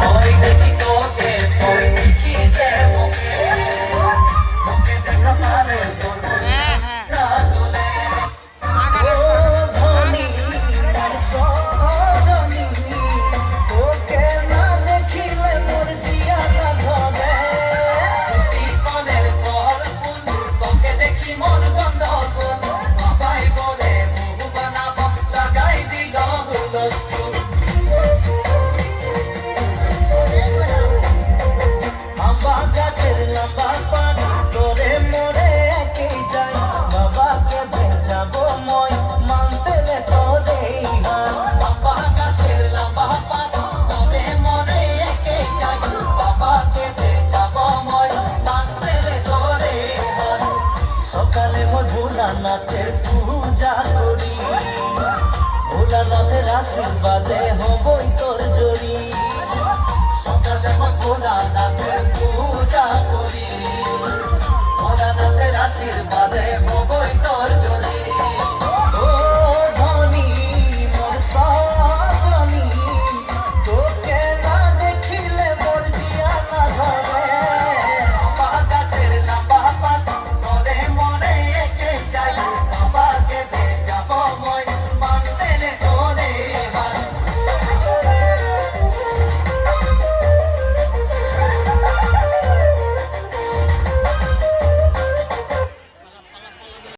ওই দেখি তোকে ওই দেখি যে মুখে মুখে দেখা পারে তোর রাগুলে ও ধনী আর সজনী তোকে না দেখিলে মোর জিয়াটা ধরে জীবনের কল্পন তোকে দেখি মন বন্ধ বাবাই বলে মুখ বানাবো লাগাই দিল হুলস্থুল আম্বা গাছের লম্বা পান তোরে মোরে একই যায় বাবাকে ভেজাবো মই মানতে রে তোরেই হার আম্বা গাছের লম্বা পান তোরে মোরে একই যায় বাবাকে ভেজাবো মই মানতে রে তোরেই হার সকালে মোর ভোলানাথের পূজা করি ভোলানাথের আশীর্বাদে হবই তোর জড়ি